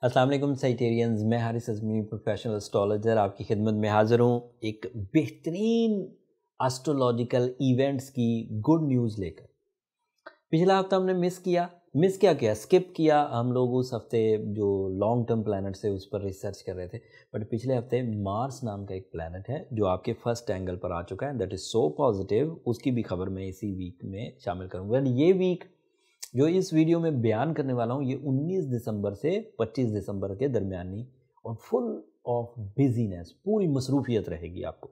अस्सलाम वालेकुम साइटेरियंस, मैं हारिस अज़मी प्रोफेशनल एस्ट्रोलॉजर आपकी खिदमत में हाज़िर हूँ एक बेहतरीन एस्ट्रोलॉजिकल इवेंट्स की गुड न्यूज़ लेकर। पिछला हफ्ता हमने मिस क्या किया, स्किप किया। हम लोग उस हफ्ते जो लॉन्ग टर्म प्लैनेट्स है उस पर रिसर्च कर रहे थे, बट पिछले हफ्ते मार्स नाम का एक प्लैनेट है जो आपके फर्स्ट एंगल पर आ चुका है। That is so positive. उसकी भी खबर मैं इसी वीक में शामिल करूँगा। ये वीक जो इस वीडियो में बयान करने वाला हूँ, ये 19 दिसंबर से 25 दिसंबर के दरमियानी और फुल ऑफ बिजीनेस, पूरी मसरूफियत रहेगी आपको।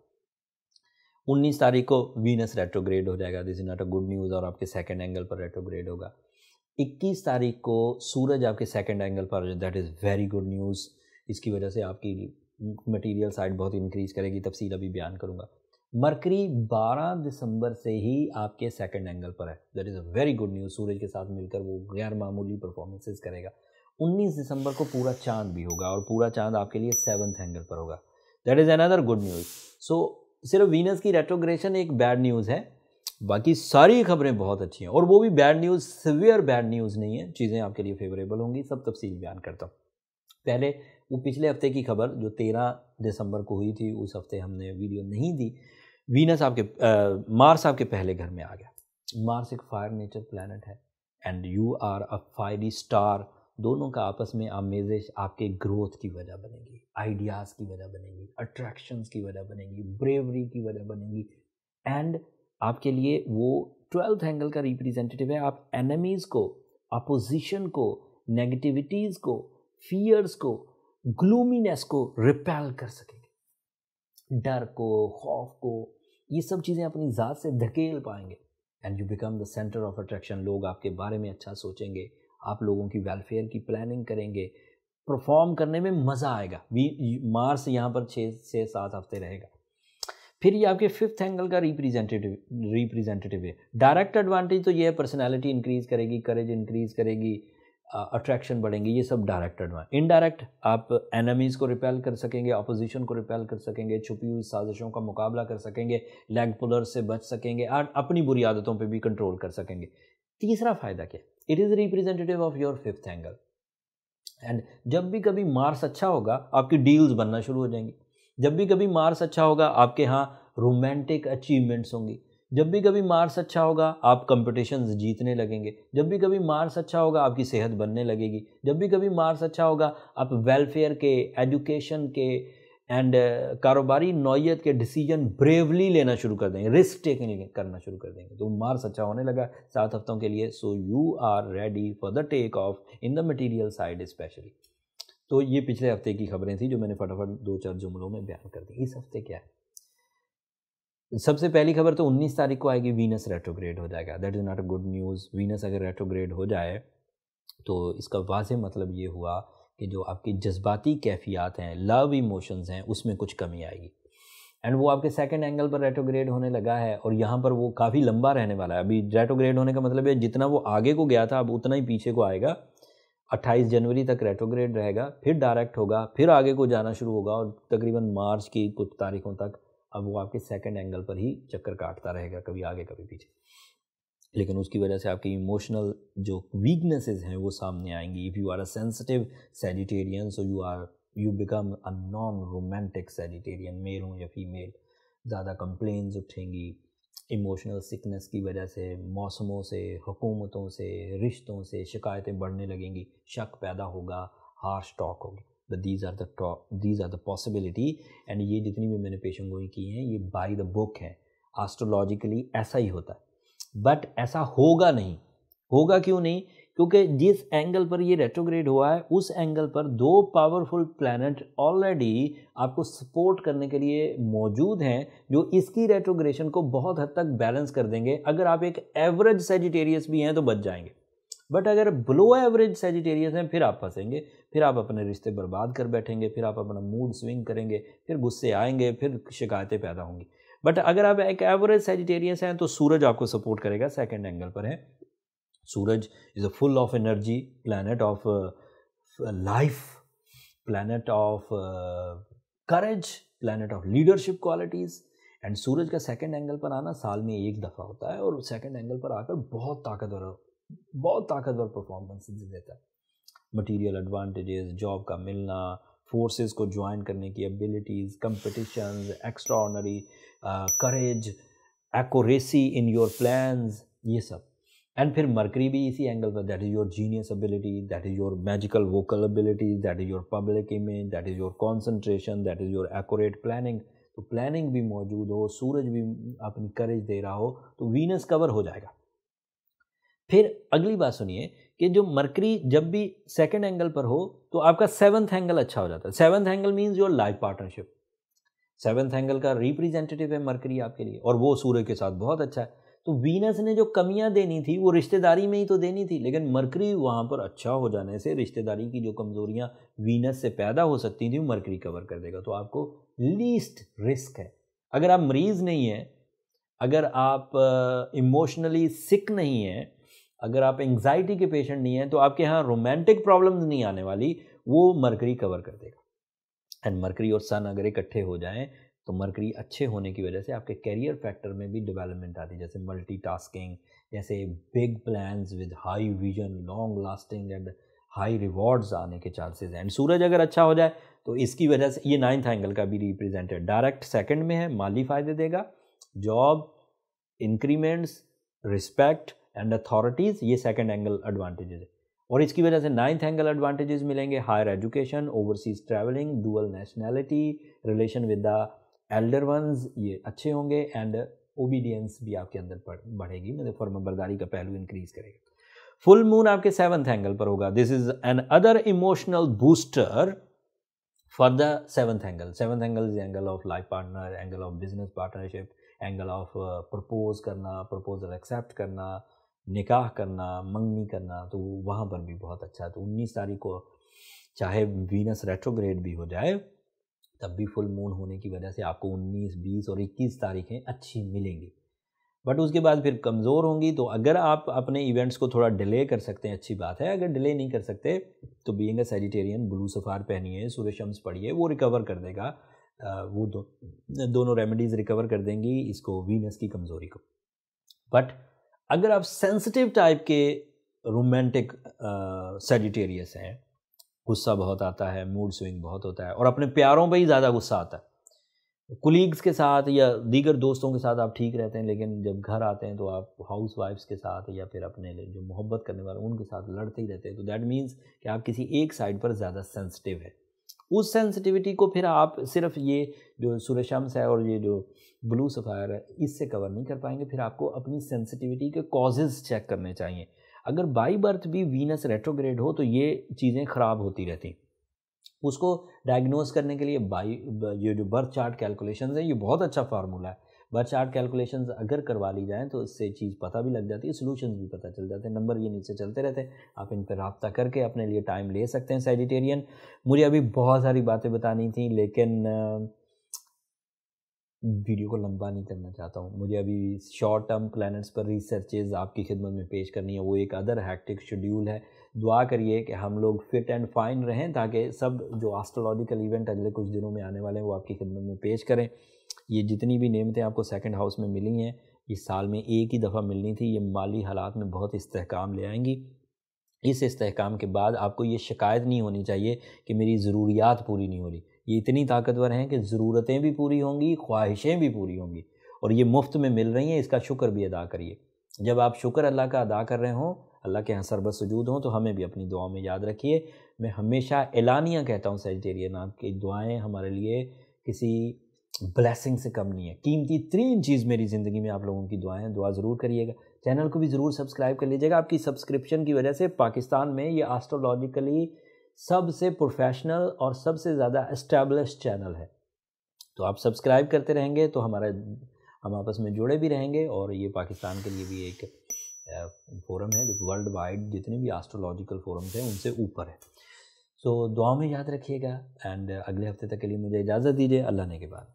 19 तारीख को वीनस रेट्रोग्रेड हो जाएगा, this is not a good news, और आपके सेकंड एंगल पर रेट्रोग्रेड होगा। 21 तारीख को सूरज आपके सेकंड एंगल पर, that is very good news. इसकी वजह से आपकी मटेरियल साइड बहुत इंक्रीज़ करेगी, तफसील अभी बयान करूँगा। मरकरी 12 दिसंबर से ही आपके सेकंड एंगल पर है, that is a very good news. सूरज के साथ मिलकर वो गैर मामूली परफॉर्मेंसेस करेगा। 19 दिसंबर को पूरा चांद भी होगा, और पूरा चांद आपके लिए 7th एंगल पर होगा, that is another good news. So सिर्फ वीनस की रेट्रोग्रेशन एक बैड न्यूज़ है, बाकी सारी खबरें बहुत अच्छी हैं, और वो भी bad news, severe bad news नहीं है। चीज़ें आपके लिए फेवरेबल होंगी, सब तफसील बयान करता हूँ। पहले वो पिछले हफ्ते की खबर जो 13 दिसंबर को हुई थी, उस हफ्ते हमने वीडियो नहीं दी। वीनस आपके मार्स आपके पहले घर में आ गया। मार्स एक फायर नेचर प्लैनेट है and you are a fiery star. दोनों का आपस में आमेजिश आपके ग्रोथ की वजह बनेगी, आइडियाज़ की वजह बनेगी, अट्रैक्शंस की वजह बनेगी, ब्रेवरी की वजह बनेगी। एंड आपके लिए वो 12th एंगल का रिप्रेजेंटेटिव है। आप एनिमीज़ को, अपोजिशन को, नेगेटिविटीज़ को, फियर्स को, ग्लूमीनेस को रिपेल कर सकेंगे। डर को, खौफ को, ये सब चीज़ें अपनी ज़ात से धकेल पाएंगे and you become the centre of attraction. लोग आपके बारे में अच्छा सोचेंगे, आप लोगों की वेलफेयर की प्लानिंग करेंगे, परफॉर्म करने में मज़ा आएगा। मार्स यहाँ पर 6 से 7 हफ्ते रहेगा। फिर ये आपके 5th एंगल का रिप्रेजेंटेटिव है। डायरेक्ट एडवांटेज तो ये है, पर्सनैलिटी इंक्रीज़ करेगी, करेज इंक्रीज़ करेगी, अट्रैक्शन बढ़ेंगे, ये सब डायरेक्ट एडवांटेज। इनडायरेक्ट आप एनिमीज़ को रिपेल कर सकेंगे, अपोजिशन को रिपेल कर सकेंगे, छुपी हुई साजिशों का मुकाबला कर सकेंगे, लेग पुलर्स से बच सकेंगे, और अपनी बुरी आदतों पे भी कंट्रोल कर सकेंगे। तीसरा फ़ायदा क्या? It is representative of your 5th angle. And जब भी कभी मार्स अच्छा होगा, आपकी डील्स बनना शुरू हो जाएंगी। जब भी कभी मार्स अच्छा होगा, आपके यहाँ रोमांटिक अचीवमेंट्स होंगी। जब भी कभी मार्स अच्छा होगा, आप कंपटीशंस जीतने लगेंगे। जब भी कभी मार्स अच्छा होगा, आपकी सेहत बनने लगेगी। जब भी कभी मार्स अच्छा होगा, आप वेलफेयर के, एजुकेशन के एंड कारोबारी नौयत के डिसीजन ब्रेवली लेना शुरू कर देंगे, रिस्क टेकिंग करना शुरू कर देंगे। तो मार्स अच्छा होने लगा 7 हफ्तों के लिए। So you are ready for the take off in the material side specially. तो ये पिछले हफ्ते की खबरें थी जो मैंने फटाफट 2-4 जुमलों में बयान कर दी। इस हफ्ते क्या है? सबसे पहली खबर तो 19 तारीख को आएगी, वीनस रेट्रोग्रेड हो जाएगा। That is not a good news. Venus अगर रेट्रोग्रेड हो जाए तो इसका वाज़ेह मतलब ये हुआ कि जो आपकी जज्बाती कैफियत हैं, लव इमोशंस हैं, उसमें कुछ कमी आएगी। एंड वो आपके सेकंड एंगल पर रेट्रोग्रेड होने लगा है, और यहाँ पर वो काफ़ी लंबा रहने वाला है। अभी रेट्रोग्रेड होने का मतलब है जितना वो आगे को गया था, अब उतना ही पीछे को आएगा। 28 जनवरी तक रेट्रोग्रेड रहेगा, फिर डायरेक्ट होगा, फिर आगे को जाना शुरू होगा, और तकरीबन मार्च की कुछ तारीखों तक अब वो आपके सेकंड एंगल पर ही चक्कर काटता रहेगा, कभी आगे कभी पीछे। लेकिन उसकी वजह से आपकी इमोशनल जो वीकनेसेस हैं वो सामने आएंगी। If you are a sensitive Sagittarian, so you become a non romantic Sagittarian, male हो या फीमेल। ज़्यादा कंप्लेंट्स उठेंगी इमोशनल सिकनेस की वजह से, मौसमों से, हुकूमतों से, रिश्तों से शिकायतें बढ़ने लगेंगी, शक पैदा होगा, हार्श टॉक होगी। But these are the possibility. And ये जितनी भी मैंने पेशन गोई की हैं, ये बाय द बुक हैं, एस्ट्रोलॉजिकली ऐसा ही होता है। बट ऐसा होगा नहीं। होगा क्यों नहीं? क्योंकि जिस एंगल पर ये रेट्रोग्रेड हुआ है, उस एंगल पर 2 पावरफुल प्लैनेट ऑलरेडी आपको सपोर्ट करने के लिए मौजूद हैं, जो इसकी रेट्रोग्रेशन को बहुत हद तक बैलेंस कर देंगे। अगर आप एक एवरेज सैजिटेरियस भी हैं तो बच जाएंगे, बट अगर बिलो एवरेज सैजिटेरियस हैं, फिर आप फंसेंगे, फिर आप अपने रिश्ते बर्बाद कर बैठेंगे, फिर आप अपना मूड स्विंग करेंगे, फिर गुस्से आएंगे, फिर शिकायतें पैदा होंगी। बट अगर आप एक एवरेज सैजिटेरियस हैं तो सूरज आपको सपोर्ट करेगा, सेकंड एंगल पर है। सूरज is a full of energy, planet of life, planet of courage, planet of leadership qualities. And सूरज का सेकंड एंगल पर आना साल में एक दफ़ा होता है, और सेकंड एंगल पर आकर बहुत ताकतवर परफॉर्मेंस देता है। मटीरियल एडवांटेजेस, जॉब का मिलना, फोर्सेस को ज्वाइन करने की abilities, competitions, extra ordinary courage, accuracy in your plans, ये सब। एंड फिर मरकरी भी इसी एंगल पर, that is your genius ability, that is your magical vocal ability, that is your public image, that is your concentration, that is your accurate planning. तो planning भी मौजूद हो, सूरज भी अपनी करेज दे रहा हो, तो वीनस कवर हो जाएगा। फिर अगली बात सुनिए कि जो मरकरी जब भी सेकंड एंगल पर हो तो आपका सेवन्थ एंगल अच्छा हो जाता है। Seventh angle means your life partnership. Seventh angle का रिप्रेजेंटेटिव है मरकरी आपके लिए, और वो सूर्य के साथ बहुत अच्छा है। तो वीनस ने जो कमियां देनी थी वो रिश्तेदारी में ही तो देनी थी, लेकिन मरकरी वहाँ पर अच्छा हो जाने से रिश्तेदारी की जो कमजोरियां वीनस से पैदा हो सकती थी वो मरकरी कवर कर देगा। तो आपको लीस्ट रिस्क है। अगर आप मरीज़ नहीं हैं, अगर आप इमोशनली सिक नहीं हैं, अगर आप एंग्जाइटी के पेशेंट नहीं हैं, तो आपके यहाँ रोमांटिक प्रॉब्लम्स नहीं आने वाली, वो मरकरी कवर कर देगा। एंड मरकरी और सन अगर इकट्ठे हो जाएं तो मरकरी अच्छे होने की वजह से आपके कैरियर फैक्टर में भी डेवलपमेंट आती है, जैसे मल्टीटास्किंग, जैसे big plans with high vision, long lasting and high rewards आने के चांसेस हैं। एंड सूरज अगर अच्छा हो जाए तो इसकी वजह से ये नाइन्थ एंगल का भी रिप्रेजेंटेड डायरेक्ट सेकंड में है, माली फायदे देगा, job, increments, respect and authorities, ये सेकंड एंगल एडवांटेजेस है। और इसकी वजह से नाइन्थ एंगल एडवांटेजेस मिलेंगे, higher education, overseas travelling, dual nationality, relation with the elder ones, ये अच्छे होंगे। एंड ओबीडियंस भी आपके अंदर बढ़ेगी, मतलब फर्माबरदारी का पहलू इंक्रीज करेगा। फुल मून आपके सेवन्थ एंगल पर होगा। This is an other emotional booster for the seventh angle. Seventh angle is angle of life partner, angle of business partnership, angle of propose करना, प्रपोजल एक्सेप्ट करना, निकाह करना, मंगनी करना, तो वहाँ पर भी बहुत अच्छा है। तो 19 तारीख को चाहे वीनस रेट्रोग्रेड भी हो जाए तब भी फुल मून होने की वजह से आपको 19, 20 और 21 तारीखें अच्छी मिलेंगी। बट उसके बाद फिर कमज़ोर होंगी। तो अगर आप अपने इवेंट्स को थोड़ा डिले कर सकते हैं, अच्छी बात है। अगर डिले नहीं कर सकते तो बीइंग अ सैजिटेरियन ब्लू सफ़ार पहनिए, सूर्य शम्स पढ़िए, वो रिकवर कर देगा। वो दोनों रेमेडीज़ रिकवर कर देंगी इसको, वीनस की कमज़ोरी को। बट अगर आप सेंसिटिव टाइप के रोमांटिक सैजिटेरियस हैं, गुस्सा बहुत आता है, मूड स्विंग बहुत होता है, और अपने प्यारों पे ही ज़्यादा गुस्सा आता है। कुलीग्स के साथ या दीगर दोस्तों के साथ आप ठीक रहते हैं, लेकिन जब घर आते हैं तो आप हाउस वाइफ्स के साथ या फिर अपने जो मोहब्बत करने वाले उनके साथ लड़ते ही रहते हैं। तो दैट मीन्स कि आप किसी एक साइड पर ज़्यादा सेंसिटिव है। उस सेंसिटिविटी को फिर आप सिर्फ ये जो सूर्य शम्स है और ये जो ब्लू सफ़ायर है इससे कवर नहीं कर पाएंगे। फिर आपको अपनी सेंसिटिविटी के कॉजेज़ चेक करने चाहिए। अगर बाई बर्थ भी वीनस रेट्रोग्रेड हो तो ये चीज़ें ख़राब होती रहती। उसको डायग्नोस करने के लिए ये जो बर्थ चार्ट कैलकुलेशंस है, ये बहुत अच्छा फार्मूला है। बर्थ चार्ट कैलकुलेशंस अगर करवा ली जाएँ तो इससे चीज़ पता भी लग जाती है, सॉल्यूशंस भी पता चल जाते हैं। नंबर ये नीचे चलते रहते हैं, आप इन पर रब्ता करके अपने लिए टाइम ले सकते हैं सैजिटेरियन। मुझे अभी बहुत सारी बातें बतानी थी, लेकिन वीडियो को लंबा नहीं करना चाहता हूँ। मुझे अभी शॉर्ट टर्म प्लैनेट्स पर रिसर्चेज आपकी खिदमत में पेश करनी है, वो एक अदर हैक्टिक शेड्यूल है। दुआ करिए कि हम लोग फिट एंड फाइन रहें ताकि सब जो एस्ट्रोलॉजिकल इवेंट अगले कुछ दिनों में आने वाले हैं वो आपकी खिदमत में पेश करें। ये जितनी भी नेमतें आपको सेकंड हाउस में मिली हैं, इस साल में एक ही दफ़ा मिलनी थी। ये माली हालात में बहुत इस्तेहकाम ले आएंगी। इस इस्तेहकाम के बाद आपको ये शिकायत नहीं होनी चाहिए कि मेरी ज़रूरियात पूरी नहीं हो रही। ये इतनी ताकतवर हैं कि ज़रूरतें भी पूरी होंगी, ख्वाहिशें भी पूरी होंगी, और ये मुफ्त में मिल रही हैं। इसका शुक्र भी अदा करिए। जब आप शुक्र अल्लाह का अदा कर रहे हों, अल्लाह के यहाँ सरबत सुजूद हों, तो हमें भी अपनी दुआओं में याद रखिए। मैं हमेशा एलानिया कहता हूँ सैजिटेरियन, आपकी दुआएं हमारे लिए किसी ब्लेसिंग से कम नहीं है। कीमती तरीन चीज़ मेरी ज़िंदगी में आप लोगों की दुआएं। दुआ ज़रूर करिएगा। चैनल को भी ज़रूर सब्सक्राइब कर लीजिएगा। आपकी सब्सक्रिप्शन की वजह से पाकिस्तान में ये एस्ट्रोलॉजिकली सबसे प्रोफेशनल और सबसे ज़्यादा एस्टैब्लिश्ड चैनल है। तो आप सब्सक्राइब करते रहेंगे तो हम आपस में जुड़े भी रहेंगे, और ये पाकिस्तान के लिए भी एक फोरम है जो वर्ल्ड वाइड जितने भी एस्ट्रोलॉजिकल फोरम्स हैं उनसे ऊपर है। सो दुआ में याद रखिएगा। एंड अगले हफ्ते तक के लिए मुझे इजाज़त दीजिए। अल्लाह ने के बाद।